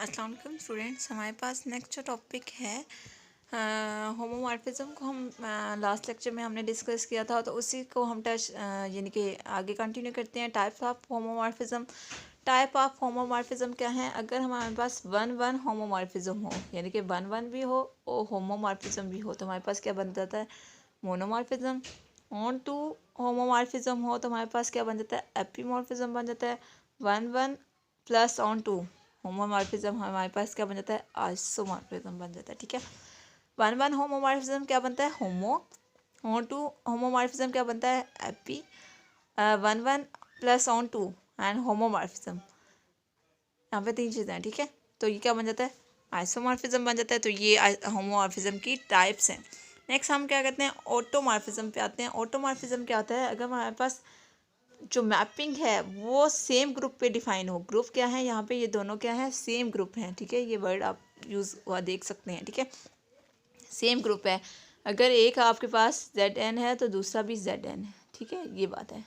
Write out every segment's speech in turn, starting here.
अस्सलाम वालेकुम स्टूडेंट्स। हमारे पास नेक्स्ट जो टॉपिक है होमोमॉर्फिज्म को हम लास्ट लेक्चर में हमने डिस्कस किया था, तो उसी को हम टच यानी कि आगे कंटिन्यू करते हैं। Types of homomorphism. Type of homomorphism क्या है? अगर हमारे पास वन वन होमोमॉर्फिज्म हो, यानी कि वन वन भी हो और होमोमॉर्फिज्म भी हो, तो हमारे पास क्या बन जाता है? मोनोमॉर्फिज्म। ऑन टू होमोमॉर्फिज्म हो तो हमारे पास क्या बन जाता है? एपीमॉर्फिज्म बन जाता है। One one plus onto homomorphism हमारे पास क्या बन जाता है? आइसोमॉर्फिज्म बन जाता है। ठीक है, वन वन होमोमॉर्फिज्म क्या बनता है? होमो। ऑन टू होमोमॉर्फिज्म क्या बनता है? Epi. One one plus onto and homomorphism, यहाँ पे तीन चीज़ें हैं। ठीक है, तो ये क्या बन जाता है? आइसोमॉर्फिज्म बन जाता है। तो ये होमोमॉर्फिज्म की टाइप्स हैं। नेक्स्ट हम क्या कहते हैं? ऑटोमॉर्फिज्म पे आते हैं। ऑटोमॉर्फिज्म क्या होता है? अगर हमारे पास जो मैपिंग है वो सेम ग्रुप पे डिफाइन हो। ग्रुप क्या है यहाँ पे? ये दोनों क्या है? सेम ग्रुप हैं। ठीक है, ये वर्ड आप यूज़ हुआ देख सकते हैं। ठीक है, सेम ग्रुप है। अगर एक आपके पास ZN है तो दूसरा भी ZN है। ठीक है, ये बात है।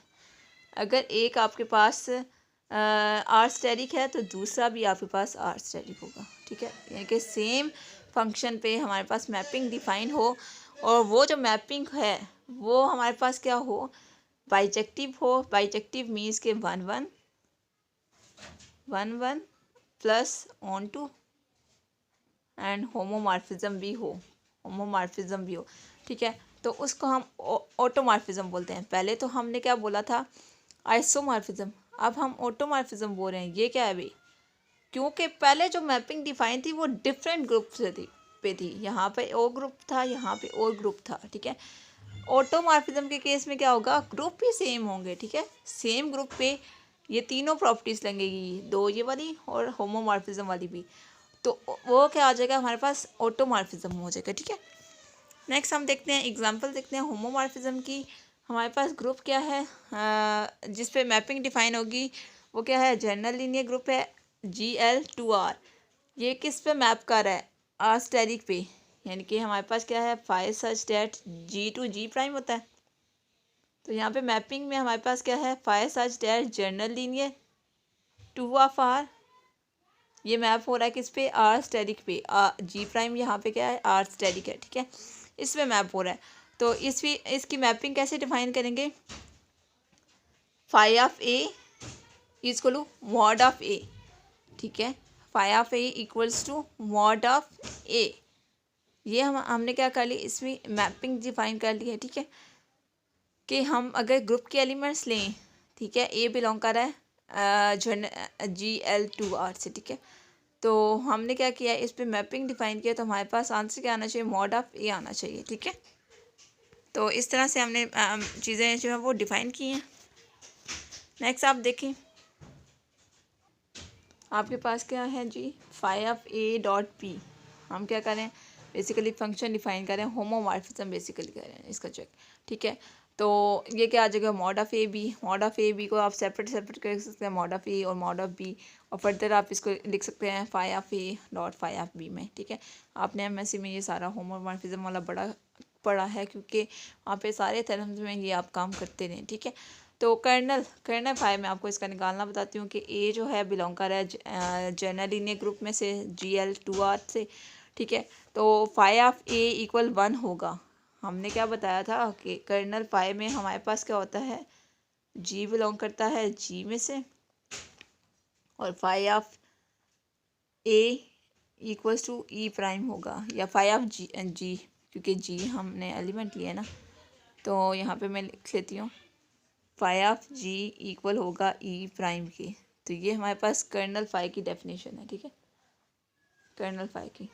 अगर एक आपके पास आर स्टेरिक है तो दूसरा भी आपके पास आर स्टेरिक होगा। ठीक है, यानी कि सेम फंक्शन पे हमारे पास मैपिंग डिफाइन हो, और वो जो मैपिंग है वो हमारे पास क्या हो? बाइजेक्टिव हो। बाइजेक्टिव मीन्स के one one one one plus onto and homomorphism भी हो। होमोमॉर्फिज्म भी हो। ठीक है, तो उसको हम ऑटोमॉर्फिज्म बोलते हैं। पहले तो हमने क्या बोला था? आइसोमॉर्फिज्म। अब हम ऑटोमॉर्फिज्म बोल रहे हैं। ये क्या है भाई? क्योंकि पहले जो मैपिंग डिफाइन थी वो डिफरेंट ग्रुप से थी। यहाँ पे ओ ग्रुप था, यहाँ पे और ग्रुप था। ठीक है, ऑटोमॉर्फिज्म के केस में क्या होगा? ग्रुप भी सेम होंगे। ठीक है, सेम ग्रुप पे ये तीनों प्रॉपर्टीज लगेगी, दो ये वाली और होमोमॉर्फिज्म वाली भी। तो वो क्या आ जाएगा? हमारे पास ऑटोमॉर्फिज्म हो जाएगा। ठीक है, नेक्स्ट हम देखते हैं, एग्जांपल देखते हैं होमोमॉर्फिज्म की। हमारे पास ग्रुप क्या है जिस पे मैपिंग डिफाइन होगी? वो क्या है? जनरल लीनियर ग्रुप है GL2R। ये किस पे मैप कर रहा है? आर स्टेरिक पे। यानी कि हमारे पास क्या है? Phi such that G to G prime होता है। तो यहाँ पे मैपिंग में हमारे पास क्या है? Phi such that general linear two of R. ये मैप हो रहा है किस पे? आर स्टेरिक पे। G प्राइम यहाँ पे क्या है? आर स्टेरिक है। ठीक है, इसमें मैप हो रहा है। तो इसकी मैपिंग कैसे डिफाइन करेंगे? Phi of A equal to mod of A. ठीक है, phi of A equals to mod of A. ये हमने क्या कर लिया? इसमें मैपिंग डिफाइन कर ली है। ठीक है, कि हम अगर ग्रुप के एलिमेंट्स लें, ठीक है, ए बिलोंग कर रहा है GL2R से। ठीक है, तो हमने क्या किया? इस पर मैपिंग डिफाइन किया, तो हमारे पास आंसर क्या आना चाहिए? मॉड ऑफ ए आना चाहिए। ठीक है, तो इस तरह से हमने चीज़ें जो है वो डिफ़ाइन की हैं। नेक्स्ट आप देखें, आपके पास क्या है जी? Phi of A dot P. हम क्या करें? बेसिकली फंक्शन डिफाइन करें, होमोमॉर्फिज्म बेसिकली करें इसका चेक। ठीक है, तो ये क्या आ जाएगा? Mod of A B. Mod of A B को आप सेपरेट कर सकते हैं, मॉड ऑफ ए और मॉड ऑफ बी, और फर्दर आप इसको लिख सकते हैं phi of A dot phi of B में। ठीक है, आपने MSc में ये सारा होमोमॉर्फिज्म वाला बड़ा पढ़ा है, क्योंकि वहाँ पे सारे थ्योरम्स में ये आप काम करते रहें। ठीक है, तो कर्नल फाई में आपको इसका निकालना बताती हूँ कि ए जो है बिलोंग कर रहा है जनरल लीनियर ग्रुप में से GL2R से। ठीक है, तो फाई ऑफ ए इक्वल 1 होगा। हमने क्या बताया था कि कर्नल फाई में हमारे पास क्या होता है? G बिलोंग करता है G में से, और phi of A equals to E prime होगा, या फाई ऑफ G, क्योंकि G हमने एलिमेंट लिया है ना, तो यहाँ पे मैं लिख लेती हूँ फाई ऑफ G इक्वल होगा E प्राइम की। तो ये हमारे पास कर्नल फाई की डेफिनेशन है। ठीक है, कर्नल फाई की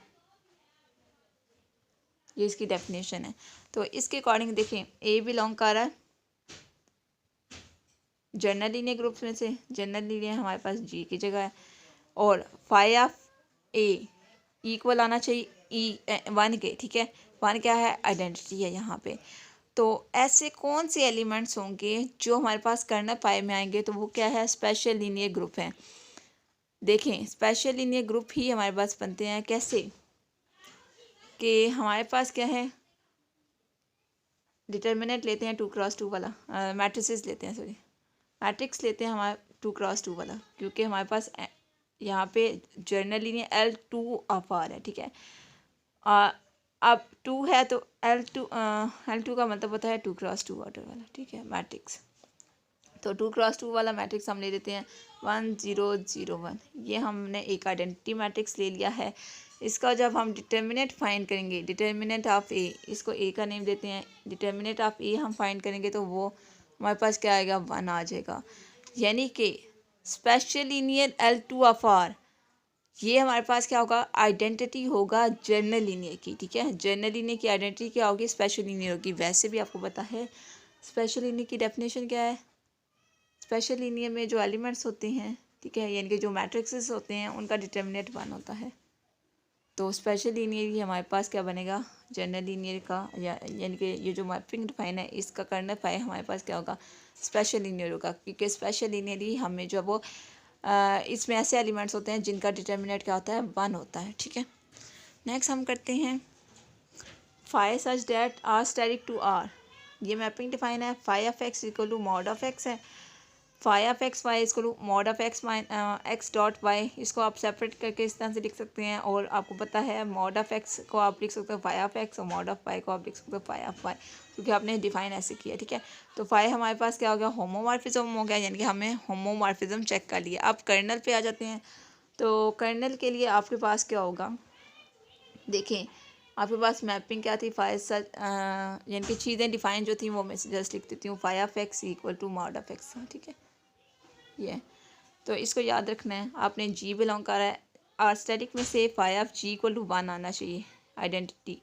ये इसकी डेफिनेशन है। तो इसके अकॉर्डिंग देखें, ए बिलोंग कर रहा है जनरल लीनियर ग्रुप में से। जनरल लीनियर हमारे पास G की जगह है, और फाई ऑफ ए इक्वल आना चाहिए E1 के। ठीक है, 1 क्या है? आइडेंटिटी है यहाँ पे। तो ऐसे कौन से एलिमेंट्स होंगे जो हमारे पास कर्नल फाई में आएंगे? तो वो क्या है? स्पेशल लीनियर ग्रुप है। देखें, स्पेशल लीनियर ग्रुप ही हमारे पास बनते हैं। कैसे? कि हमारे पास क्या है? डिटर्मिनेंट लेते हैं 2x2 वाला, मैट्रिसेस लेते हैं, सॉरी मैट्रिक्स लेते हैं हमारे 2x2 वाला, क्योंकि हमारे पास यहाँ पे journal linear L2 of R है, ठीक है। अब 2 है तो L2 का मतलब होता है 2 क्रॉस 2 ऑर्डर वाला, ठीक है, मैट्रिक्स। तो 2 क्रॉस 2 वाला मैट्रिक्स हम ले लेते हैं 1 0 0 1। ये हमने एक आइडेंटिटी मैट्रिक्स ले लिया है। इसका जब हम डिटर्मिनेंट फाइंड करेंगे, डिटर्मिनेंट ऑफ ए, इसको ए का नेम देते हैं, डिटर्मिनेंट ऑफ ए हम फाइंड करेंगे तो वो हमारे पास क्या आएगा, 1 आ जाएगा। यानी कि special linear L2 of R, ये हमारे पास क्या होगा, आइडेंटिटी होगा जर्नल लीनियर की, ठीक है। जर्नल लीनियर की आइडेंटिटी क्या होगी, स्पेशल लीनियर होगी। वैसे भी आपको पता है स्पेशल लीनियर की डेफिनेशन क्या है। स्पेशल लीनियर में जो एलिमेंट्स होते हैं, ठीक है, यानी कि जो मैट्रिक्सेस होते हैं उनका डिटर्मिनेंट 1 होता है। तो स्पेशल लीनियर ही हमारे पास क्या बनेगा, जनरल लीनियर का, यानी कि ये जो मैपिंग डिफाइन है इसका कर्नल फाई हमारे पास क्या होगा, स्पेशल लीनियर होगा। क्योंकि स्पेशल लीनियर ही हमें जो वो इसमें ऐसे एलिमेंट्स होते हैं जिनका डिटर्मिनेंट क्या होता है, 1 होता है, ठीक है। नेक्स्ट हम करते हैं phi such that R static to R. ये मैपिंग डिफाइन है, phi of X equal to mod of X है। फाई ऑफ एक्स वाई इसको mod of X X dot Y, इसको आप सेपरेट करके इस तरह से लिख सकते हैं। और आपको पता है मॉड ऑफ एक्स को आप लिख सकते हो फाई ऑफ एक्स और मॉड ऑफ वाई को आप लिख सकते हो फाई ऑफ वाई, क्योंकि आपने डिफाइन ऐसे किया, ठीक है। तो फाई हमारे पास क्या हो गया, होमोमॉर्फिज्म हो गया, यानी कि हमने होमोमॉर्फिज्म चेक कर लिया। अब कर्नल पे आ जाते हैं। तो कर्नल के लिए आपके पास क्या होगा, देखें आपके पास मैपिंग क्या थी, फाई सच, यानी कि चीज़ें डिफाइन जो थी वो मैं जस्ट लिख देती हूँ, phi of X equal to mod of X, ठीक है। ये तो इसको याद रखना है। आपने जी बिलोंग करा है, आर स्टैटिक में से phi of G equal to 1 आना चाहिए आइडेंटिटी,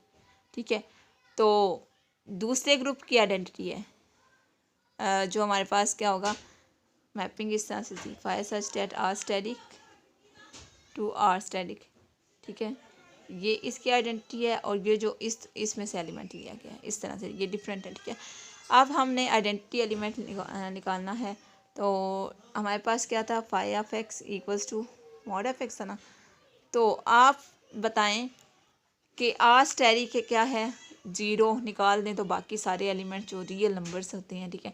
ठीक है। तो दूसरे ग्रुप की आइडेंटिटी है जो हमारे पास क्या होगा, मैपिंग इस तरह से थी, phi such that R static to R static, ठीक है। ये इसकी आइडेंटिटी है और ये जो इसमें से एलिमेंट लिया गया है इस तरह से, ये डिफरेंट है, ठीक है। अब हमने आइडेंटिटी एलिमेंट निकालना है। तो हमारे पास क्या था, phi of X equals to mod of X था ना। तो आप बताएं कि आर स्टैटिक के क्या है, 0 निकाल दें तो बाकी सारे एलिमेंट जो रियल नंबर्स होते हैं, ठीक है,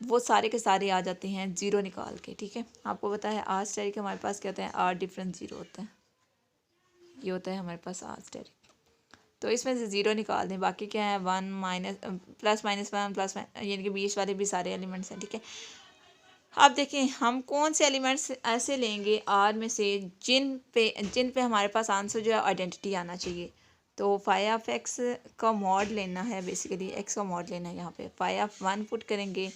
वो सारे के सारे आ जाते हैं 0 निकाल के, ठीक है। आपको पता है आर स्टैटिक हमारे पास क्या होता है, आर डिफरेंस 0 होता है, ये होता है हमारे पास आर स्टैटिक। तो इसमें से 0 निकाल दें, बाकी क्या है 1 माइनस प्लस माइनस 1 प्लस, यानी कि बीच वाले भी सारे एलिमेंट्स हैं, ठीक है। अब देखें हम कौन से एलिमेंट्स ऐसे लेंगे आर में से जिन पे हमारे पास आंसर जो है आइडेंटिटी आना चाहिए। तो फाई ऑफ एक्स का मॉड लेना है, बेसिकली एक्स का मॉड लेना है। यहाँ पे फाई ऑफ 1 पुट करेंगे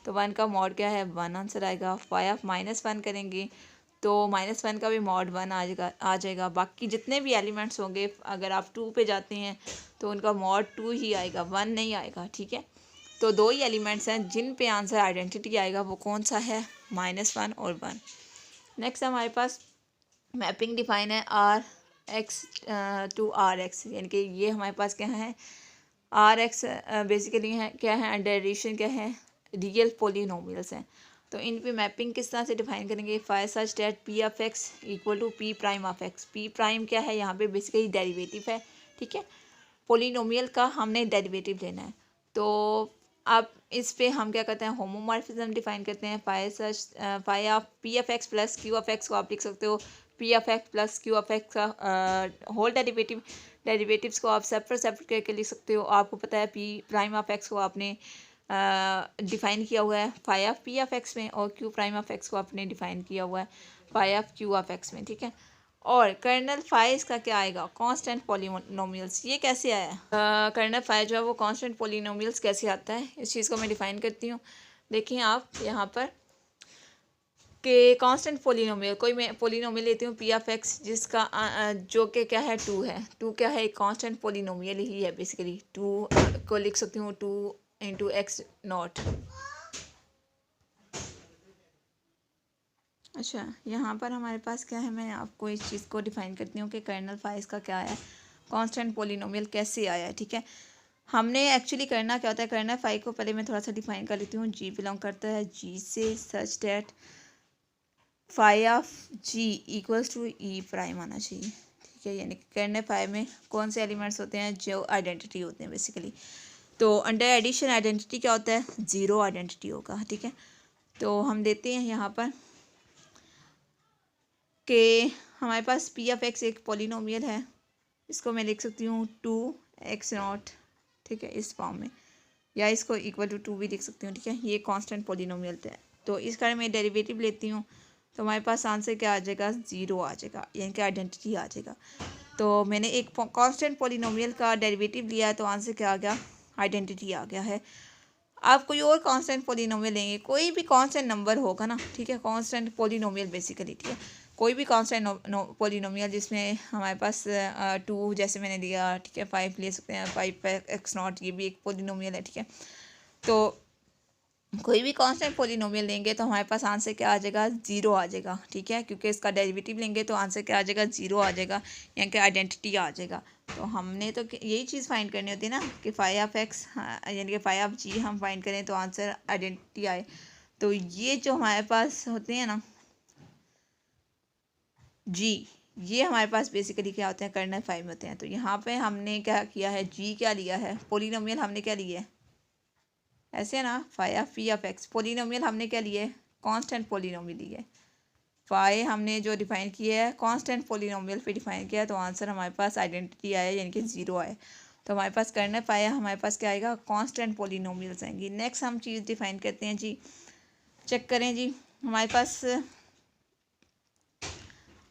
तो 1 का मॉड क्या है, 1 आंसर आएगा। फाई ऑफ -1 करेंगे तो -1 का भी मॉड 1 आ जाएगा। बाकी जितने भी एलिमेंट्स होंगे, अगर आप 2 पे जाते हैं तो उनका मॉड 2 ही आएगा, 1 नहीं आएगा, ठीक है। तो 2 ही एलिमेंट्स हैं जिन पे आंसर आइडेंटिटी आएगा, वो कौन सा है, -1 और 1। नेक्स्ट हमारे पास मैपिंग डिफाइन है R X to R X, यानी कि ये हमारे पास क्या है, आर एक्स बेसिकली है क्या है, डेरिवेशन क्या है, रियल पोलिनोमियल्स हैं। तो इन पे मैपिंग किस तरह से डिफाइन करेंगे, phi such that P of X equal to P prime of X. P prime क्या है, यहाँ पे बेसिकली डेरिवेटिव है, ठीक है। पोलिनोमियल का हमने डेरिवेटिव लेना है। तो अब इस पे हम क्या करते हैं, होमोमॉर्फिज्म डिफाइन करते हैं। Phi of P of X plus Q of X को आप लिख सकते हो P of X plus Q of X का होल डेरिवेटिव। डेरिवेटिव्स को आप सेपरेट करके लिख सकते हो। आपको पता है पी प्राइम ऑफ एक्स को आपने डिफाइन किया हुआ है phi of P of X में, और क्यू प्राइम ऑफ एक्स को आपने डिफाइन किया हुआ है phi of Q of X में, ठीक है। और कर्नल फाई इसका क्या आएगा, कांस्टेंट पॉलिनोमियल्स। ये कैसे आया, कर्नल फाई जो है वो कांस्टेंट पॉलिनोमियल्स कैसे आता है, इस चीज़ को मैं डिफाइन करती हूँ। देखिए आप यहाँ पर कि कांस्टेंट पॉलिनोमियल, कोई मैं पॉलिनोमियल लेती हूँ पी ऑफ एक्स जिसका जो कि क्या है 2 है। 2 क्या है, एक कांस्टेंट पॉलिनोमियल ही है बेसिकली। 2 को लिख सकती हूँ 2 इंटू एक्स नॉट। अच्छा, यहाँ पर हमारे पास क्या है, मैं आपको इस चीज़ को डिफाइन करती हूँ कि कर्नल फाई का क्या आया, कांस्टेंट पॉलिनोमियल कैसे आया है, ठीक है। हमने एक्चुअली करना क्या होता है, कर्नल फाई को पहले मैं थोड़ा सा डिफाइन कर लेती हूँ। जी बिलोंग करता है जी से, such that phi of G equals to E prime आना चाहिए, ठीक है। यानी कर्नल फाई में कौन से एलिमेंट्स होते हैं, जो आइडेंटिटी होते हैं बेसिकली। तो अंडर एडिशन आइडेंटिटी क्या होता है, 0 आइडेंटिटी होगा, ठीक है। तो हम देते हैं यहाँ पर कि हमारे पास पी ऑफ एक्स एक पॉलिनोमियल है, इसको मैं लिख सकती हूँ 2x0, ठीक है, इस फॉर्म में, या इसको इक्वल टू 2 भी लिख सकती हूँ, ठीक है। ये कांस्टेंट पॉलिनोमियल है, तो इसका मैं डेरिवेटिव लेती हूँ तो हमारे पास आंसर क्या आ जाएगा, 0 आ जाएगा, यानी कि आइडेंटिटी आ जाएगा। तो मैंने एक कांस्टेंट पॉलिनोमियल का डेरिवेटिव लिया तो आंसर क्या आ गया, आइडेंटिटी आ गया है। आप कोई और कांस्टेंट पॉलिनोमियल लेंगे, कोई भी कांस्टेंट नंबर होगा ना, ठीक है, कांस्टेंट पॉलिनोमियल बेसिकली, ठीक है, कोई भी कांस्टेंट पॉलिनोमियल जिसमें हमारे पास 2 जैसे मैंने लिया, ठीक है, 5 ले सकते हैं, 5x0, ये भी एक पॉलिनोमियल है, ठीक है। तो कोई भी कांस्टेंट पॉलिनोमियल लेंगे तो हमारे पास आंसर क्या आ जाएगा, 0 आ जाएगा, ठीक है, क्योंकि इसका डेरिवेटिव लेंगे तो आंसर क्या आ जाएगा, 0 आ जाएगा, यानी कि आइडेंटिटी आ जाएगा। तो हमने तो यही चीज़ फाइंड करनी होती है ना कि फाई ऑफ एक्स यानी कि फाई ऑफ जी हम फाइंड करें तो आंसर आइडेंटिटी आए। तो ये जो हमारे पास होते हैं ना जी, ये हमारे पास बेसिकली क्या होते हैं, कर्नल फाई में होते हैं। तो यहाँ पे हमने क्या किया है, जी क्या लिया है, पॉलिनोमियल हमने क्या लिया है, ऐसे ना, phi of P of X, polynomial हमने क्या लिया है, कांस्टेंट पॉलिनोमियल लिया है। फाई हमने जो डिफाइन किया है कांस्टेंट पॉलिनोमियल पे डिफाइन किया है, तो आंसर हमारे पास आइडेंटिटी आया, यानी कि 0 आए। तो हमारे पास कर्नल फाई हमारे पास क्या आएगा, कांस्टेंट पॉलिनोमियल्स आएंगी। नेक्स्ट हम चीज़ डिफाइन करते हैं जी, चेक करें जी, हमारे पास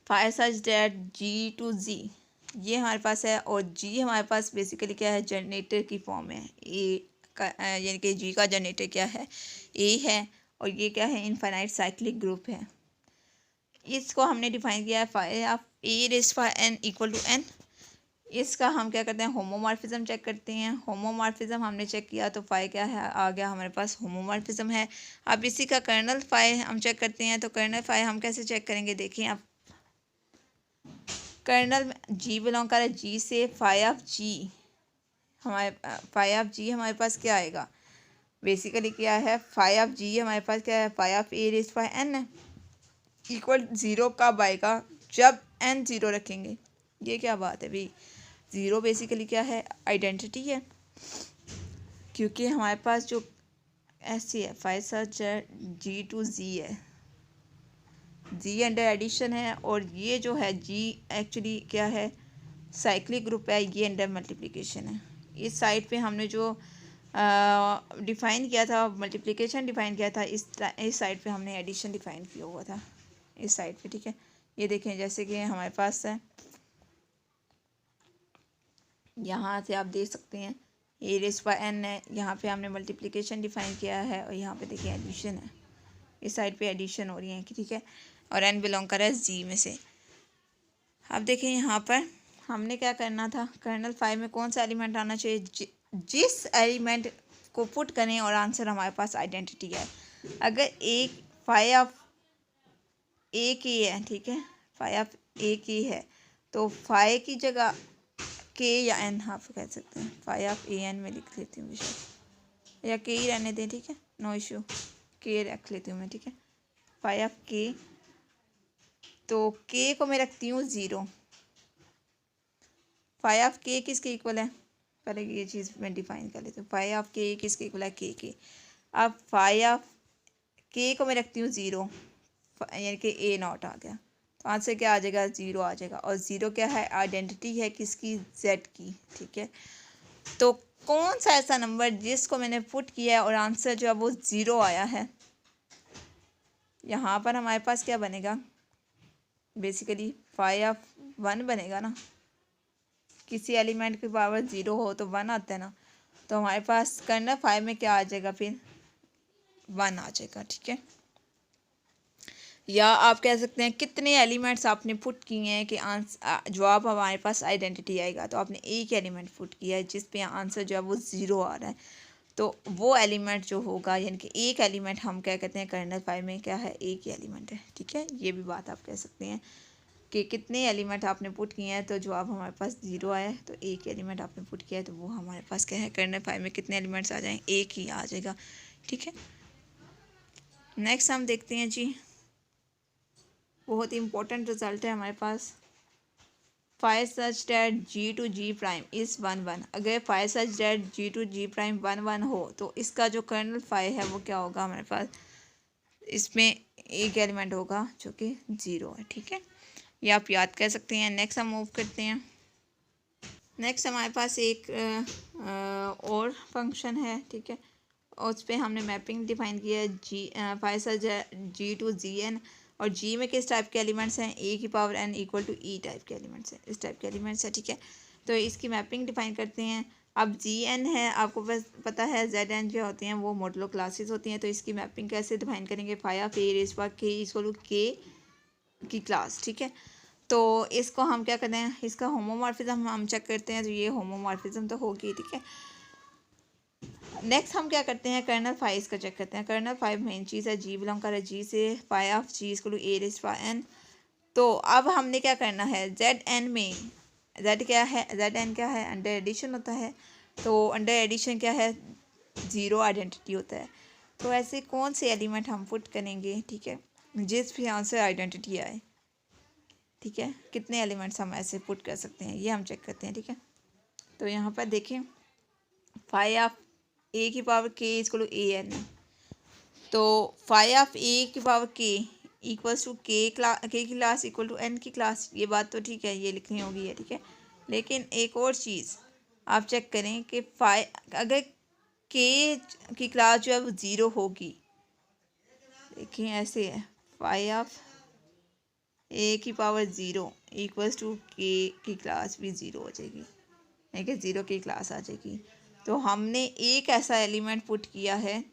phi such that G to G, ये हमारे पास है, और जी हमारे पास बेसिकली क्या है, जनरेटर की फॉर्म है, ए का यानी कि जी का जनरेटर क्या है, ए है, और ये क्या है, इनफाइनाइट साइक्लिक ग्रुप है। इसको हमने डिफाइन किया है phi of A raise power N equal to N. इसका हम क्या करते हैं, होमोमॉर्फिज्म चेक करते हैं। होमोमॉर्फिज्म हमने चेक किया तो फाई क्या है, आ गया हमारे पास होमोमॉर्फिज्म है। अब इसी का कर्नल फाई हम चेक करते हैं, तो कर्नल फाई हम कैसे चेक करेंगे, देखिए आप, कर्नल में जी बिलोंग कर जी से फाई ऑफ जी, हमारे फाई ऑफ जी हमारे पास क्या आएगा, बेसिकली क्या है, फाई ऑफ जी हमारे पास क्या है, phi of A raise power N है, इक्वल 0 कब आएगा, जब एन 0 रखेंगे। ये क्या बात है भाई, 0 बेसिकली क्या है, आइडेंटिटी है, क्योंकि हमारे पास जो ऐसी है फाइव सच जी टू जी है, जी अंडर एडिशन है, और ये जो है जी एक्चुअली क्या है, साइक्लिक ग्रुप है, ये अंडर मल्टीप्लिकेशन है। इस साइड पे हमने जो डिफ़ाइन किया था, मल्टीप्लिकेशन डिफ़ाइन किया था, इस साइड पे हमने एडिशन डिफ़ाइन किया हुआ था, इस साइड पे, ठीक है। ये देखें, जैसे कि हमारे पास है, यहाँ से आप देख सकते हैं ए रेज़ पावर एन है, यहाँ पे हमने मल्टीप्लिकेशन डिफ़ाइन किया है, और यहाँ पे देखिए एडिशन है, इस साइड पे एडिशन हो रही है, ठीक है, और एन बिलोंग कर रहा है जी में से। अब देखिए यहाँ पर हमने क्या करना था, कर्नल फाइव में कौन सा एलिमेंट आना चाहिए, जिस एलिमेंट को पुट करें और आंसर हमारे पास आइडेंटिटी है। अगर एक फाई ऑफ ए की है, ठीक है, फाई ऑफ ए की है, तो फाई की जगह के या एन आप कह सकते हैं, फाई ऑफ ए एन में लिख लेती हूँ या के ही रहने दें, ठीक है, नो इशू, के रख लेती हूँ मैं, ठीक है, फाई ऑफ के, तो के को मैं रखती हूँ 0। फाई ऑफ के किसके इक्वल है, पहले ये चीज़ मैं डिफाइन कर लेती हूँ, फाई ऑफ के किसके इक्वल है, के। अब फाई ऑफ के को मैं रखती हूँ 0, यानी कि ए नॉट आ गया, तो आंसर क्या आ जाएगा, 0 आ जाएगा, और 0 क्या है, आइडेंटिटी है किसकी, जेड की, ठीक है। तो कौन सा ऐसा नंबर जिसको मैंने पुट किया है और आंसर जो है वो 0 आया है, यहाँ पर हमारे पास क्या बनेगा, बेसिकली फाई ऑफ 1 बनेगा ना, किसी एलिमेंट की पावर 0 हो तो 1 आता है ना, तो हमारे पास कर्नल फाइव में क्या आ जाएगा, फिर 1 आ जाएगा, ठीक है। या आप कह सकते हैं कितने एलिमेंट्स आपने पुट किए हैं कि आंसर जवाब हमारे पास आइडेंटिटी आएगा, तो आपने एक एलिमेंट पुट किया है जिस पे आंसर जो है वो 0 आ रहा है, तो वो एलिमेंट जो होगा, यानी कि एक एलिमेंट हम क्या कहते हैं, कर्नल फाइव में क्या है, एक ही एलिमेंट है, ठीक है। ये भी बात आप कह सकते हैं कि कितने एलिमेंट आपने पुट किए हैं तो जवाब हमारे पास 0 आया है, तो एक एलिमेंट आपने पुट किया है तो वो हमारे पास क्या है, कर्नल फाइव में कितने एलिमेंट्स आ जाएंगे, एक ही आ जाएगा, ठीक है। नेक्स्ट हम देखते हैं जी, बहुत इंपॉर्टेंट रिजल्ट है हमारे पास, phi such that G to G prime is 1 1। अगर phi such that G to G prime 1 1 हो तो इसका जो कर्नल फाई है वो क्या होगा, हमारे पास इसमें एक एलिमेंट होगा जो कि 0 है, ठीक है। ये आप याद कर सकते हैं। नेक्स्ट हम मूव करते हैं। नेक्स्ट हमारे पास एक और फंक्शन है, ठीक है, और उस पर हमने मैपिंग डिफाइन किया है जी जी टू जी एन, और जी में किस टाइप के एलिमेंट्स हैं, ए की power N equal to E type के एलिमेंट्स हैं, इस टाइप के एलिमेंट्स हैं, ठीक है। तो इसकी मैपिंग डिफाइन करते हैं। अब जी एन है, आपको बस पता है जेड एन जो होती हैं वो मॉडुलो क्लासेस होती हैं, तो इसकी मैपिंग कैसे डिफाइन करेंगे, phi of A raise power K equal to K की क्लास, ठीक है। तो इसको हम क्या करते हैं, इसका होमोमॉर्फिज्म हम चेक करते हैं, तो ये होमोमॉर्फिज्म तो होगी, ठीक है। नेक्स्ट हम क्या करते हैं, कर्नल फाइव इसका चेक करते हैं। कर्नल फाइव मेन चीज़ है, जी बिलोंग कर जी से, फाई ऑफ जी इसको ए रेज़ पावर एन। तो अब हमने क्या करना है, जेड एन में जेड क्या है, जेड एन क्या है, अंडर एडिशन होता है, तो अंडर एडिशन क्या है, ज़ीरो आइडेंटिटी होता है। तो ऐसे कौन से एलिमेंट हम पुट करेंगे, ठीक है, जिस भी आंसर आइडेंटिटी आए, ठीक है, कितने एलिमेंट्स हम ऐसे पुट कर सकते हैं, ये हम चेक करते हैं, ठीक है। तो यहाँ पर देखें, फाई ऑफ ए की पावर के इसको ए एन, तो फाई ऑफ ए की पावर के इक्वल्स टू के की क्लास इक्वल टू एन की क्लास, ये बात तो ठीक है, ये लिखनी होगी है, ठीक है। लेकिन एक और चीज़ आप चेक करें कि अगर के की क्लास जो है वो ज़ीरो होगी, देखिए ऐसे है, फाई ऑफ ए की power zero equals to K की क्लास भी ज़ीरो हो जाएगी, यानी कि ज़ीरो की क्लास आ जाएगी। तो हमने एक ऐसा एलिमेंट पुट किया है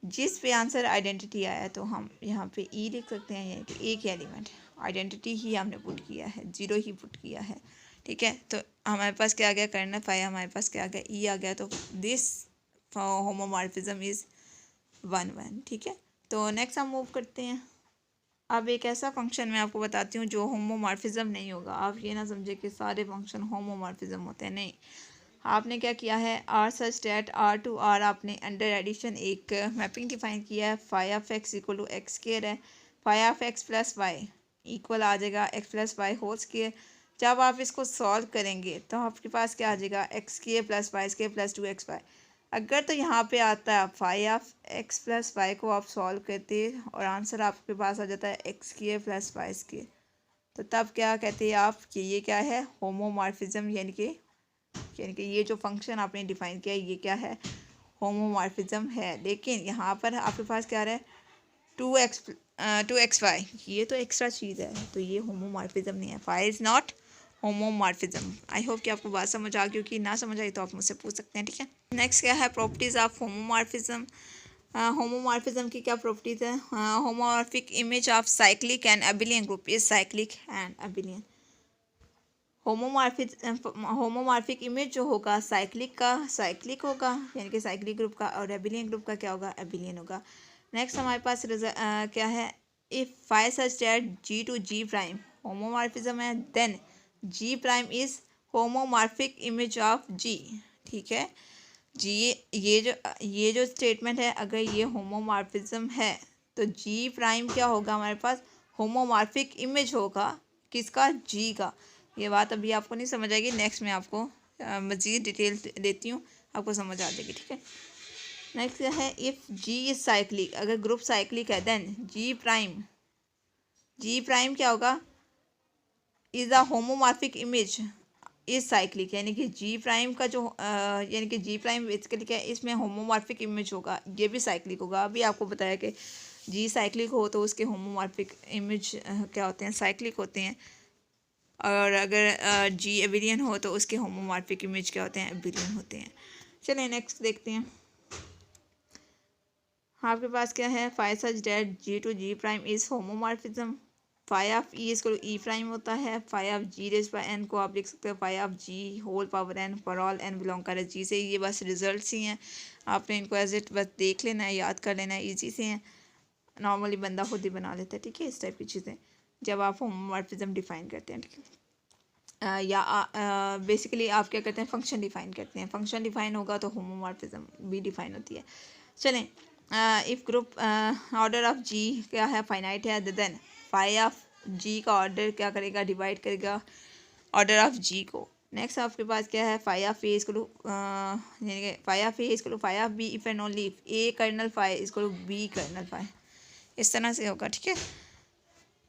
जिस पे आंसर आइडेंटिटी आया, तो हम यहाँ पे ई लिख सकते हैं, यानी कि एक एलिमेंट आइडेंटिटी ही हमने पुट किया है, ज़ीरो ही पुट किया है, ठीक है। तो हमारे पास क्या आ गया, कर्नल फाई, हमारे पास क्या आ गया, ई आ गया। तो दिस होमोमॉर्फिज्म इज़ 1 1, ठीक है। तो नेक्स्ट हम मूव करते हैं। अब एक ऐसा फंक्शन मैं आपको बताती हूँ जो होमोमॉर्फिज्म नहीं होगा। आप ये ना समझे कि सारे फंक्शन होमोमॉर्फिज्म होते हैं, नहीं। आपने क्या किया है, R such that R to R, आपने अंडर एडिशन एक मैपिंग डिफाइन किया है, phi of X equal to X square है, phi of X plus Y equal आ जाएगा X plus Y whole square. जब आप इसको सॉल्व करेंगे तो आपके पास क्या आ जाएगा, X square plus Y square plus 2xy। अगर तो यहाँ पे आता है phi of X plus Y को आप सॉल्व करते और आंसर आपके पास आ जाता है X square plus Y square, तो तब क्या कहते हैं आप कि ये क्या है, होमोमॉर्फिज्म, यानी कि ये जो फंक्शन आपने डिफाइन किया ये क्या है, होमोमॉर्फिज्म है। लेकिन यहाँ पर आपके पास क्या आ रहा है, 2xy, ये तो एक्स्ट्रा चीज़ है, तो ये होमोमॉर्फिज्म नहीं है, phi is not homomorphism. I hope कि आपको बात समझ आ गई, कि ना समझ आई तो आप मुझसे पूछ सकते हैं, ठीक है। नेक्स्ट क्या है, प्रॉपर्टीज़ ऑफ होमोमॉर्फिज्म। होमोमॉर्फिज्म की क्या प्रॉपर्टीज़ है, homomorphic image of cyclic and abelian group is cyclic and abelian. Homomorphic image जो होगा साइक्लिक होगा, यानी कि साइक्लिक ग्रुप का, और एबिलियन ग्रुप का क्या होगा, एबिलियन होगा। नेक्स्ट हमारे पास क्या है, if phi such that G to G prime homomorphism है, then G prime is homomorphic image of G, ठीक है जी। ये जो स्टेटमेंट है, अगर ये होमोमॉर्फिज्म है तो जी प्राइम क्या होगा, हमारे पास होमोमॉर्फिक इमेज होगा, किसका, जी का। ये बात अभी आपको नहीं समझ आएगी, नेक्स्ट मैं आपको मज़ीद डिटेल देती हूँ, आपको समझ आ जाएगी, ठीक है। नेक्स्ट क्या है, इफ़ जी इज़ साइक्लिक, अगर ग्रुप साइक्लिक है, देन जी प्राइम क्या होगा, is a homomorphic image is cyclic, यानी कि जी प्राइम का जो यानी कि जी प्राइम बेसिकली क्या है, इसमें होमोमॉर्फिक इमेज होगा, ये भी साइक्लिक होगा। अभी आपको बताया कि जी साइक्लिक हो तो उसके होमोमॉर्फिक इमेज क्या होते हैं, साइक्लिक होते हैं, और अगर जी एबिलियन हो तो उसके होमोमॉर्फिक इमेज क्या होते हैं, एबिलियन होते हैं। चलिए नेक्स्ट देखते हैं। आपके पास क्या है, phi such that G to G prime is homomorphism. Phi of e इसको ई प्राइम होता है, phi of G raise by n को आप लिख सकते हो phi of G whole power n, for all n belong कर जी से। ये बस रिजल्ट्स ही हैं, आपने इनको एज इट बस देख लेना है, याद कर लेना है, ईजी से हैं, नॉर्मली बंदा खुद ही बना लेता है, ठीक है, इस टाइप की चीज़ें जब आप होमोमॉर्फिज्म डिफाइन करते हैं, ठीक है। या बेसिकली आप क्या करते हैं, फंक्शन डिफाइन करते हैं, फंक्शन डिफाइन होगा तो होमोमॉर्फिज्म भी डिफाइन होती है। चलें, इफ़ ग्रुप ऑर्डर ऑफ जी क्या है, फाइनाइट है, देन फाई ऑफ जी का ऑर्डर क्या करेगा, डिवाइड करेगा ऑर्डर ऑफ जी को। नेक्स्ट आपके पास क्या है, फाई ऑफ ए इसको यानी कि फाई ऑफ ए इसको phi of B if and only if A kernel phi इसको बी कर्नल फाई, इस तरह से होगा, ठीक है।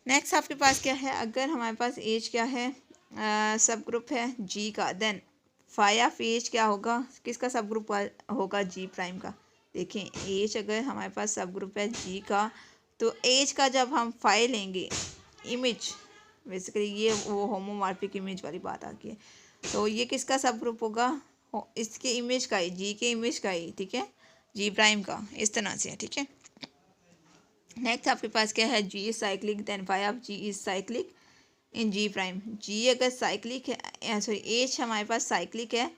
नेक्स्ट आपके पास क्या है, अगर हमारे पास एज क्या है, सब ग्रुप है जी का, देन फाई ऑफ एज क्या होगा, किसका सब ग्रुप होगा, जी प्राइम का। देखें एज अगर हमारे पास सब ग्रुप है जी का, तो एज का जब हम फाई लेंगे, इमेज बेसिकली ये वो होमोमॉर्फिक इमेज वाली बात आ गई है, तो ये किसका सब ग्रुप होगा, इसके इमेज का ही, जी के इमेज का ही, ठीक है, जी प्राइम का, इस तरह से है, ठीक है। नेक्स्ट आपके पास क्या है, G is cyclic, then phi of G is cyclic in G prime. G अगर साइक्लिक है, सॉरी एच हमारे पास साइक्लिक है,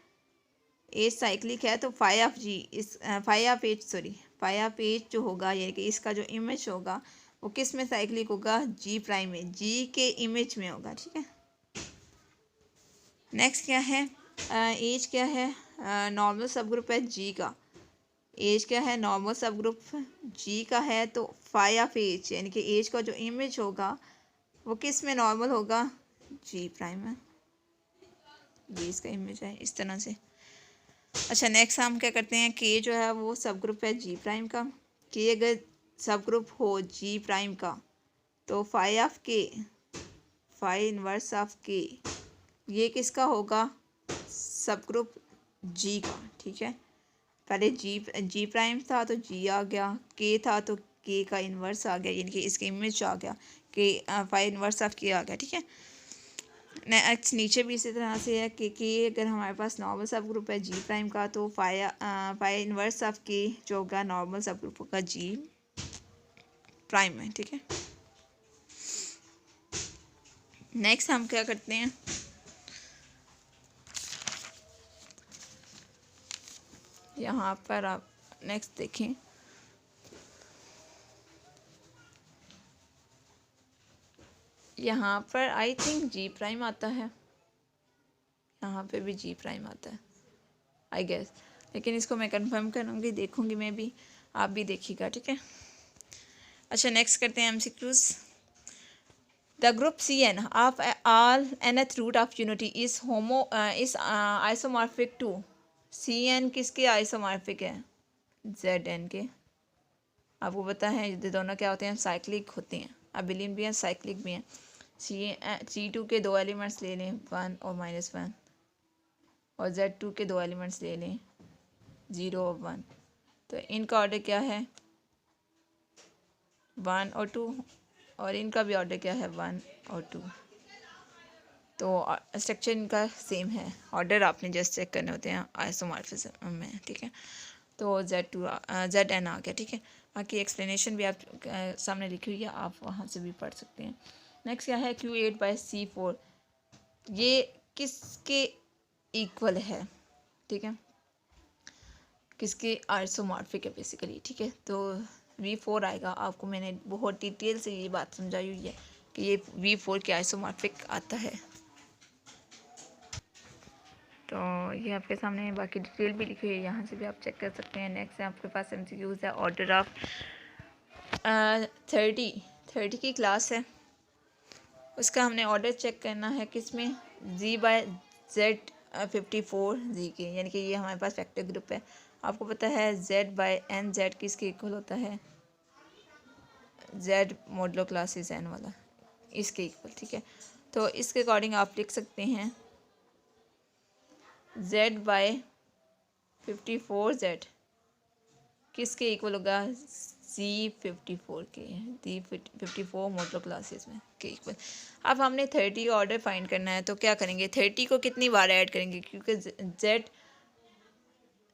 एच साइक्लिक है, तो phi of G is phi of H, sorry phi of H जो होगा, यानी कि इसका जो इमेज होगा वो किस में साइक्लिक होगा, जी प्राइम में, जी के इमेज में होगा, ठीक है। नेक्स्ट क्या है, एज क्या है, नॉर्मल सब ग्रुप है जी का, एज क्या है, नॉर्मल सब ग्रुप जी का है, तो फाई ऑफ एज यानी कि एज का जो इमेज होगा वो किस में नॉर्मल होगा, जी प्राइम में, ये इसका इमेज है, इस तरह से। अच्छा नेक्स्ट हम क्या करते हैं, के जो है वो सब ग्रुप है जी प्राइम का, के अगर सब ग्रुप हो जी प्राइम का, तो फाई ऑफ के, फाई इनवर्स ऑफ के, ये किसका होगा, सब ग्रुप जी का, ठीक है। पहले जी प्राइम था तो जी आ गया, के था तो के का इन्वर्स आ गया, यानी कि इसके इमेज आ गया, के फाई इन्वर्स ऑफ के आ गया, ठीक है। नेक्स्ट नीचे भी इसी तरह से है कि अगर हमारे पास नॉर्मल सब ग्रुप है जी प्राइम का, तो फाई इन्वर्स ऑफ के जो होगा नॉर्मल सब ग्रुप होगा जी प्राइम में, ठीक है। नेक्स्ट हम क्या करते हैं, यहाँ पर आप नेक्स्ट देखें, यहाँ पर आई थिंक जी प्राइम आता है, यहाँ पे भी जी प्राइम आता है आई गेस, लेकिन इसको मैं कंफर्म करूँगी, देखूँगी मैं भी, आप भी देखिएगा, ठीक है। अच्छा नेक्स्ट करते हैं MCQs. The group C N of all nth root of unity is is isomorphic to, C N किसके आइसोमॉर्फिक है, जेड एन के। आपको पता है ये दोनों क्या होते हैं, साइक्लिक होते हैं, अबिलियन भी हैं साइक्लिक भी हैं। सी टू के दो एलिमेंट्स ले लें, 1 और -1, और Z2 के दो एलिमेंट्स ले लें, 0 और 1, तो इनका ऑर्डर क्या है, 1 और 2, और इनका भी ऑर्डर क्या है, 1 और 2, तो स्ट्रक्चर इनका सेम है, ऑर्डर आपने जस्ट चेक करने होते हैं आइसोमॉर्फिज्म में, ठीक है। तो ZN आ गया, ठीक है। बाकी एक्सप्लेनेशन भी आप सामने लिखी हुई है, आप वहाँ से भी पढ़ सकते हैं। नेक्स्ट क्या है, Q8/C4, ये किसके इक्वल है, ठीक है, किसके आइसोमॉर्फिक है बेसिकली, ठीक है। तो V4 आएगा, आपको मैंने बहुत डिटेल से ये बात समझाई हुई है कि ये V4 के आइसोमॉर्फिक आता है, तो ये आपके सामने बाकी डिटेल भी लिखी हुई है, यहाँ से भी आप चेक कर सकते हैं। नेक्स्ट है आपके पास MCQs है, ऑर्डर ऑफ 30 की क्लास है, उसका हमने ऑर्डर चेक करना है किस में, Z/54 Z के, यानी कि ये हमारे पास फैक्टर ग्रुप है। आपको पता है Z/NZ किसके इक्वल होता है, Z मॉडलो क्लासेस N वाला, इसके इक्वल, ठीक है। तो इसके अकॉर्डिंग आप लिख सकते हैं Z/54Z किसके इक्वल होगा, Z54 के, Z54 मॉडलो क्लासेस में के इक्वल। अब हमने 30 का ऑर्डर फाइंड करना है, तो क्या करेंगे, 30 को कितनी बार ऐड करेंगे, क्योंकि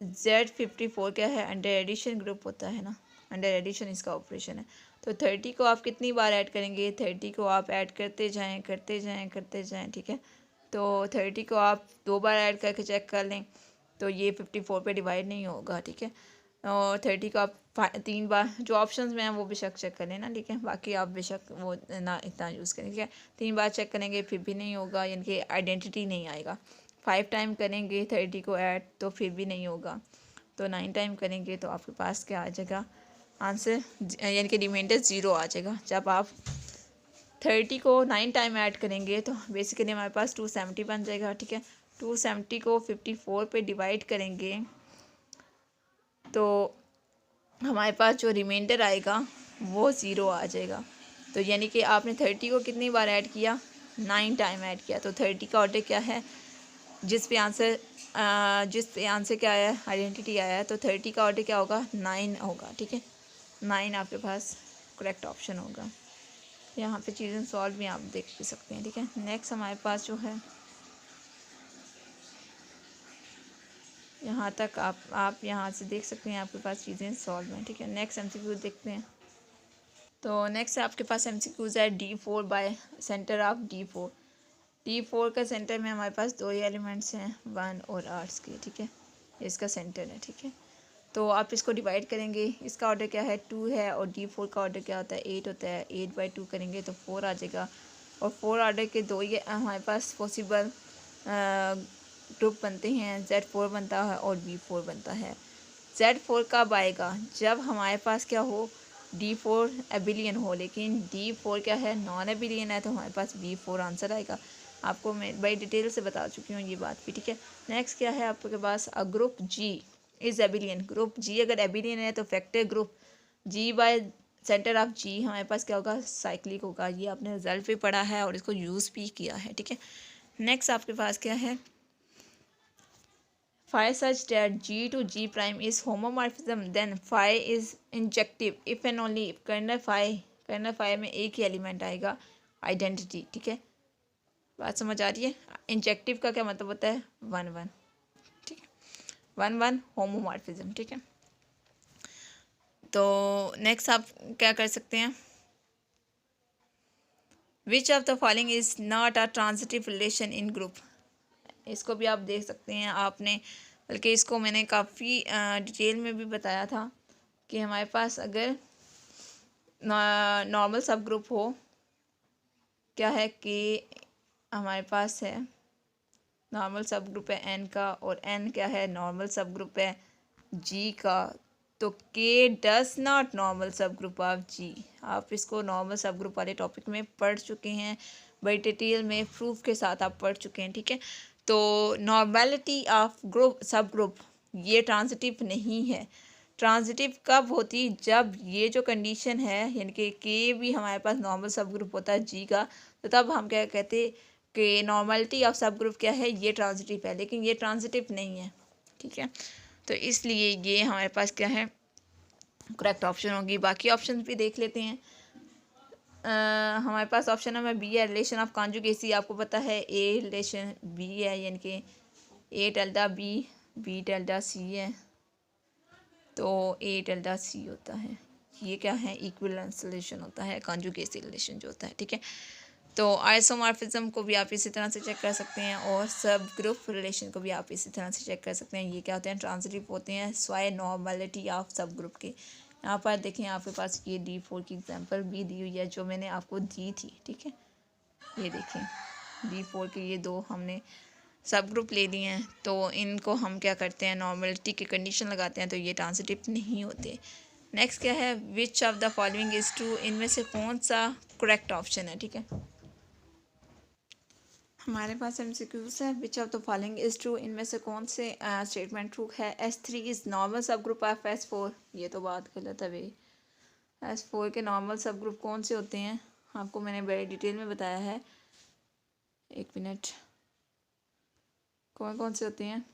Z54 क्या है, अंडर एडिशन ग्रुप होता है ना, अंडर एडिशन इसका ऑपरेशन है। तो 30 को आप कितनी बार ऐड करेंगे, 30 को आप ऐड करते जाएं करते जाएं करते जाएं, ठीक है। तो 30 को आप 2 बार ऐड करके चेक कर लें, तो ये 54 पे डिवाइड नहीं होगा, ठीक है। और 30 को आप 3 बार, जो ऑप्शंस में हैं वो बेशक चेक कर लेना, ठीक है। बाकी आप बेशक वो ना इतना यूज़ करें, ठीक है। 3 बार चेक करेंगे फिर भी नहीं होगा, यानी कि आइडेंटिटी नहीं आएगा। 5 टाइम करेंगे 30 को ऐड, तो फिर भी नहीं होगा। तो 9 टाइम करेंगे तो आपके पास क्या आ जाएगा आंसर, यानी कि रिमाइंडर 0 आ जाएगा। जब आप 30 को 9 टाइम ऐड करेंगे तो बेसिकली हमारे पास 270 बन जाएगा, ठीक है। 270 को 54 पे डिवाइड करेंगे तो हमारे पास जो रिमाइंडर आएगा वो 0 आ जाएगा। तो यानी कि आपने 30 को कितनी बार ऐड किया, 9 टाइम ऐड किया। तो 30 का ऑर्डर क्या है, जिस पे आंसर क्या आया है, आइडेंटिटी आया है, तो 30 का ऑर्डर क्या होगा, 9 होगा। ठीक है, 9 आपके पास करेक्ट ऑप्शन होगा। यहाँ पे चीज़ें सॉल्व भी आप देख भी सकते हैं। ठीक है, नेक्स्ट हमारे पास जो है यहाँ तक आप यहाँ से देख सकते हैं, आपके पास चीज़ें सॉल्व हैं। ठीक है, नेक्स्ट एमसीक्यू देखते हैं। तो नेक्स्ट आपके पास एमसीक्यूज़ है D4 bye centre of D4। D4 का सेंटर में हमारे पास 2 ही एलिमेंट्स हैं, 1 और 8 के। ठीक है, इसका सेंटर है। ठीक है, तो आप इसको डिवाइड करेंगे, इसका ऑर्डर क्या है, 2 है, और D4 का ऑर्डर क्या होता है, 8 होता है। 8/2 करेंगे तो 4 आ जाएगा, और 4 ऑर्डर के 2 ही हमारे पास पॉसिबल ग्रुप बनते हैं, Z4 बनता है और B4 बनता है। Z4 कब आएगा, जब हमारे पास क्या हो, D4 एबिलियन हो, लेकिन D4 क्या है, नॉन एबिलियन है, तो हमारे पास B4 आंसर आएगा। आपको मैं बड़ी डिटेल से बता चुकी हूँ ये बात भी। ठीक है, नेक्स्ट क्या है आपके पास, a group G is abelian. Group G अगर एबिलियन है तो factor group G by centre of G हमारे पास क्या होगा, साइक्लिक होगा। ये आपने रिजल्ट भी पढ़ा है और इसको यूज़ भी किया है। ठीक है, नेक्स्ट आपके पास क्या है, phi such that G to G prime is homomorphism, then phi is injective if and only if kernel phi में एक ही एलिमेंट आएगा, आइडेंटिटी। ठीक है, बात समझ आ रही है। इंजेक्टिव का क्या मतलब होता है, 1-1। ठीक है, 1-1 होमोमॉर्फिज्म। ठीक है, तो नेक्स्ट आप क्या कर सकते हैं, which of the following is not a transitive relation in group. इसको भी आप देख सकते हैं, आपने बल्कि इसको मैंने काफ़ी डिटेल में भी बताया था कि हमारे पास अगर नॉर्मल सब ग्रुप हो, क्या है कि हमारे पास है नॉर्मल सब ग्रुप है एन का, और एन क्या है, नॉर्मल सब ग्रुप है जी का, तो के डज नॉट नॉर्मल सब ग्रुप ऑफ जी। आप इसको नॉर्मल सब ग्रुप वाले टॉपिक में पढ़ चुके हैं, बड़ी डिटेल में प्रूफ के साथ आप पढ़ चुके हैं। ठीक है, तो नॉर्मेलिटी ऑफ ग्रुप सब ग्रुप ये ट्रांजिटिव नहीं है। ट्रांजिटिव कब होती, जब ये जो कंडीशन है, यानी कि के भी हमारे पास नॉर्मल सब ग्रुप होता है जी का, तो तब हम क्या कहते कि नॉर्मलिटी ऑफ सब ग्रुप क्या है, ये ट्रांजिटिव है, लेकिन ये ट्रांजिटिव नहीं है। ठीक है, तो इसलिए ये हमारे पास क्या है, करेक्ट ऑप्शन होगी। बाकी ऑप्शन भी देख लेते हैं। हमारे पास ऑप्शन नंबर बी है, रिलेशन ऑफ कॉन्जुगेसी। आपको पता है ए रिलेशन बी है, यानी कि A delta B, B delta C है, तो ए डेल्टा सी होता है। ये क्या है, इक्विवेलेंस रिलेशन होता है, कॉन्जुगेसी रिलेशन जो होता है। ठीक है, तो आइसोमॉर्फिज्म को भी आप इसी तरह से चेक कर सकते हैं, और सब ग्रुप रिलेशन को भी आप इसी तरह से चेक कर सकते हैं। ये क्या होते हैं, ट्रांजिटिव होते हैं स्वाय नॉर्मलिटी ऑफ सब ग्रुप के। यहाँ पर देखें, आपके पास ये D4 की एग्जांपल भी दी हुई है जो मैंने आपको दी थी। ठीक है, ये देखें D4 के ये 2 हमने सब ग्रुप ले लिए हैं, तो इनको हम क्या करते हैं, नॉर्मलिटी की कंडीशन लगाते हैं, तो ये ट्रांजिटिव नहीं होते। नेक्स्ट क्या है, which of the following is true, इनमें से कौन सा करेक्ट ऑप्शन है। ठीक है, हमारे पास एमसीक्यूज है, which of the following is true, इनमें से कौन से स्टेटमेंट ट्रू है। S3 इज नॉर्मल सब ग्रुप ऑफ S4, ये तो बात गलत है भाई। S4 के नॉर्मल सब ग्रुप कौन से होते हैं, आपको मैंने बड़ी डिटेल में बताया है। एक मिनट, कौन कौन से होते हैं,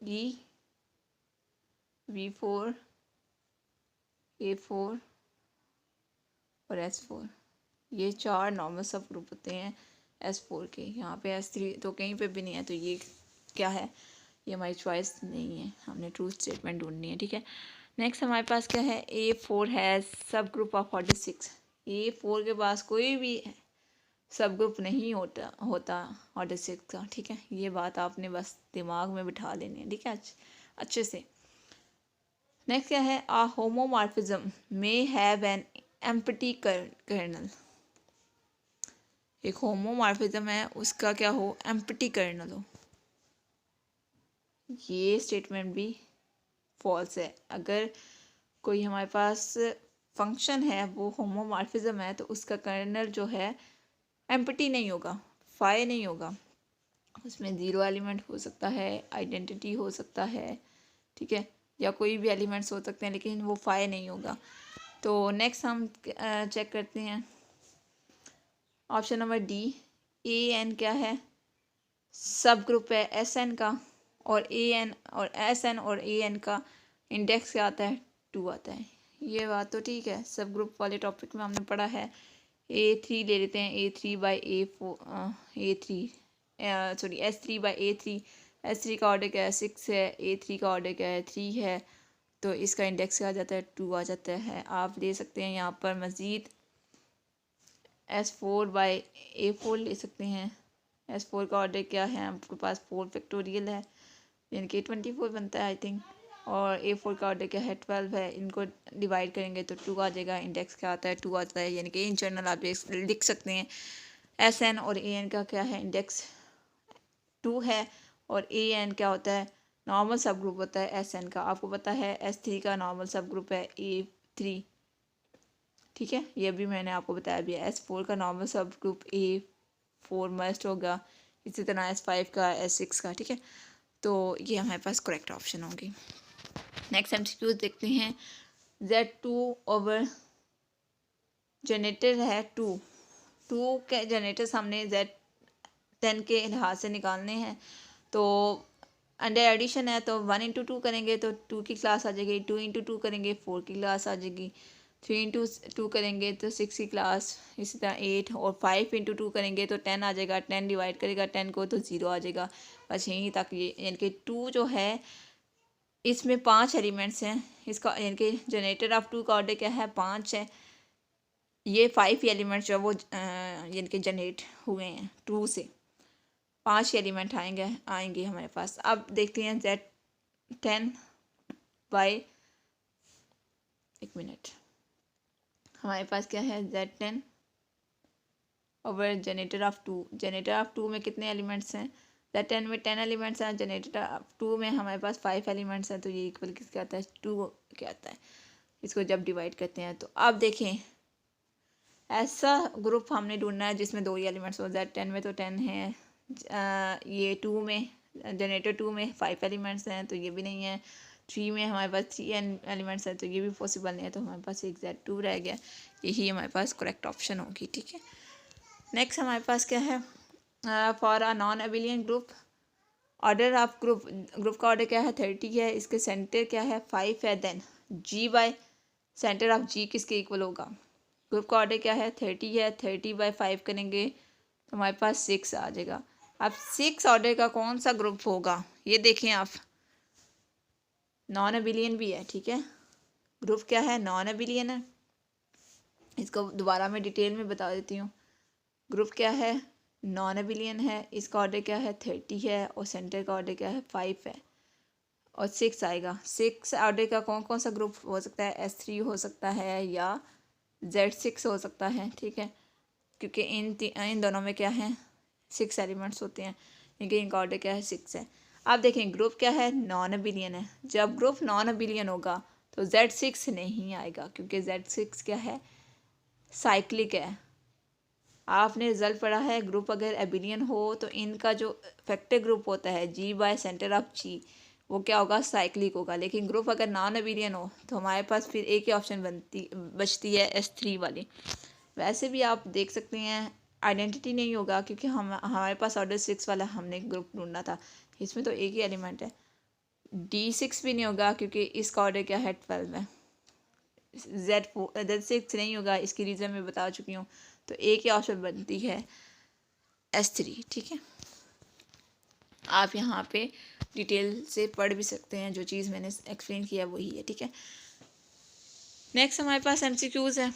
E, V4, A4 और S4, ये 4 नॉर्मल सब ग्रुप होते हैं S4 के। यहाँ पे S3 तो कहीं पे भी नहीं है, तो ये क्या है, ये हमारी चॉइस नहीं है, हमने ट्रू स्टेटमेंट ढूंढनी है। ठीक है, नेक्स्ट हमारे पास क्या है, A4 है सब ग्रुप ऑफ ऑर्डर 6। A4 के पास कोई भी सब ग्रुप नहीं होता ऑर्डर 6 का। ठीक है, ये बात आपने बस दिमाग में बिठा लेनी है। ठीक है, अच्छे से। नेक्स्ट क्या है, a homomorphism may have an empty kernel. एक होमोमॉर्फिज्म है, उसका क्या हो, एम्प्टी कर्नल हो। ये स्टेटमेंट भी फॉल्स है। अगर कोई हमारे पास फंक्शन है वो होमोमॉर्फिज्म है, तो उसका कर्नल जो है एम्प्टी नहीं होगा, फाई नहीं होगा, उसमें 0 एलिमेंट हो सकता है, आइडेंटिटी हो सकता है। ठीक है, या कोई भी एलिमेंट्स हो सकते हैं, लेकिन वो फाई नहीं होगा। तो नेक्स्ट हम चेक करते हैं, option number D, A N क्या है, सब ग्रुप है एस एन का, और ए एन और एस एन और ए एन का इंडेक्स क्या आता है, 2 आता है। ये बात तो ठीक है, सब ग्रुप वाले टॉपिक में हमने पढ़ा है। A3 ले लेते हैं, सॉरी S3/A3, S3 का ऑर्डर क्या है, 6 है, A3 का ऑर्डर क्या है, 3 है, तो इसका इंडेक्स क्या आ जाता है, 2 आ जाता है। आप ले सकते हैं यहाँ पर मज़ीद S4/A4 ले सकते हैं। S4 का ऑर्डर क्या है, आपके पास 4 फैक्टोरियल है, यानी कि 24 बनता है आई थिंक, और A4 का ऑर्डर क्या है, 12 है। इनको डिवाइड करेंगे तो 2 आ जाएगा, इंडेक्स क्या आता है, 2 आता है, यानी कि इन जनरल आप लिख सकते हैं SN और AN का क्या है, इंडेक्स 2 है, और AN क्या होता है, नॉर्मल सब ग्रुप होता है SN का। आपको पता है S3 का नॉर्मल सब ग्रुप है A3, ठीक है, ये भी मैंने आपको बताया भी है। S4 का नॉर्मल सब ग्रुप A4 मस्ट होगा, इसी तरह S5 का, S6 का, ठीक है। तो ये हमारे पास करेक्ट ऑप्शन होंगी। नेक्स्ट MCQ देखते हैं। Z2 ओवर जनरेटर है 2 के जनरेटर्स हमने Z10 के लिहाज से निकालने हैं। तो अंडर एडिशन है तो 1 इंटू 2 करेंगे तो 2 की क्लास आ जाएगी, 2 इंटू 2 करेंगे 4 की क्लास आ जाएगी, 3 इंटू 2 करेंगे तो 6 की क्लास, इसी तरह 8, और 5 इंटू 2 करेंगे तो 10 आ जाएगा, 10 डिवाइड करेगा 10 को तो 0 आ जाएगा। बस यहीं तक, ये यानी कि 2 जो है इसमें 5 एलिमेंट्स हैं, इसका यानी कि जनरेटर ऑफ 2 का ऑर्डर क्या है, 5 है। ये 5 एलिमेंट्स जो वो यानी कि जनरेट हुए हैं 2 से, 5 एलिमेंट आएंगे हमारे पास। अब देखते हैं Z10 बाई, एक मिनट, हमारे पास क्या है, Z10 over generator off 2। Generator off 2 में कितने एलिमेंट्स हैं, Z10 में 10 एलिमेंट्स हैं, जनरेटर ऑफ 2 में हमारे पास 5 एलिमेंट्स हैं, तो ये इक्वल किसके आता है, 2 के आता है। इसको जब डिवाइड करते हैं तो अब देखें, ऐसा ग्रुप हमने ढूंढना है जिसमें 2 ही एलिमेंट्स हो। Z10 में तो 10 है, ये 2 में, जनरेटर 2 में 5 एलिमेंट्स हैं, तो ये भी नहीं है। 3 में हमारे पास 3 एलिमेंट्स हैं, तो ये भी पॉसिबल नहीं है, तो हमारे पास एक Z2 रह गया। यही हमारे पास करेक्ट ऑप्शन होगी, ठीक है। नेक्स्ट हमारे पास क्या है, for a non abelian group, order of group का ऑर्डर क्या है, 30 है, इसके सेंटर क्या है, 5 है, then G by centre of G किसके इक्वल होगा, ग्रुप का ऑर्डर क्या है, 30 है, 30/5 करेंगे तो हमारे पास 6 आ जाएगा। अब 6 ऑर्डर का कौन सा ग्रुप होगा, ये देखें आप, नॉन अबिलियन भी है, ठीक है, ग्रुप क्या है, नॉन अबिलियन है। इसको दोबारा मैं डिटेल में बता देती हूँ। ग्रुप क्या है, नॉन अबिलियन है, इसका ऑर्डर क्या है, 30 है, और सेंटर का ऑर्डर क्या है, 5 है, और 6 आएगा। 6 ऑर्डर का कौन कौन सा ग्रुप हो सकता है, S3 हो सकता है या Z6 हो सकता है, ठीक है, क्योंकि इन दोनों में क्या है, 6 एलिमेंट्स होते हैं, लेकिन इनका ऑर्डर क्या है, 6 है। आप देखें ग्रुप क्या है, नॉन अबिलियन है। जब ग्रुप नॉन अबिलियन होगा तो Z6 नहीं आएगा, क्योंकि Z6 क्या है, साइक्लिक है। आपने रिजल्ट पढ़ा है, ग्रुप अगर एबिलियन हो तो इनका जो फैक्टर ग्रुप होता है G by centre of G, वो क्या होगा, साइक्लिक होगा। लेकिन ग्रुप अगर नॉन एबिलियन हो तो हमारे पास फिर एक ही ऑप्शन बचती है, S3 वाली। वैसे भी आप देख सकते हैं आइडेंटिटी नहीं होगा, क्योंकि हमारे पास ऑर्डर 6 वाला हमने ग्रुप ढूंढना था, इसमें तो एक ही एलिमेंट है। D6 भी नहीं होगा, क्योंकि इसका ऑर्डर क्या है, 12 है। Z6 नहीं होगा, इसकी रीज़न मैं बता चुकी हूँ। तो एक ही ऑप्शन बनती है, S3, ठीक है। आप यहाँ पे डिटेल से पढ़ भी सकते हैं, जो चीज़ मैंने एक्सप्लेन किया वही है, ठीक है। नेक्स्ट हमारे पास MCQs है,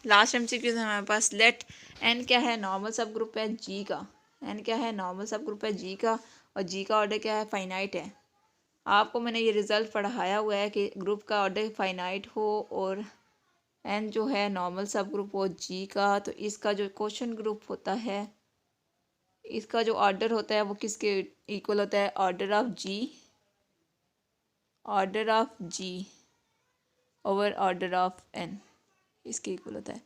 लास्ट MCQs है हमारे पास। लेट N क्या है, नॉर्मल सब ग्रुप है G का, N क्या है, नॉर्मल सब ग्रुप है G का, और G का ऑर्डर क्या है, फाइनाइट है। आपको मैंने ये रिज़ल्ट पढ़ाया हुआ है कि ग्रुप का ऑर्डर फाइनाइट हो और N जो है नॉर्मल सब ग्रुप हो G का, तो इसका जो क्वेश्चन ग्रुप होता है, इसका जो ऑर्डर होता है वो किसके इक्वल होता है, order of G over order of N, इसके इक्वल होता है।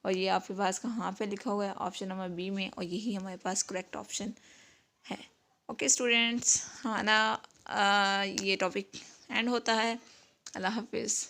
और ये आपके पास कहाँ पे लिखा हुआ है, ऑप्शन नंबर B में, और यही हमारे पास करेक्ट ऑप्शन है। ओके स्टूडेंट्स, हमारा ये टॉपिक एंड होता है। अल्लाह हाफिज़।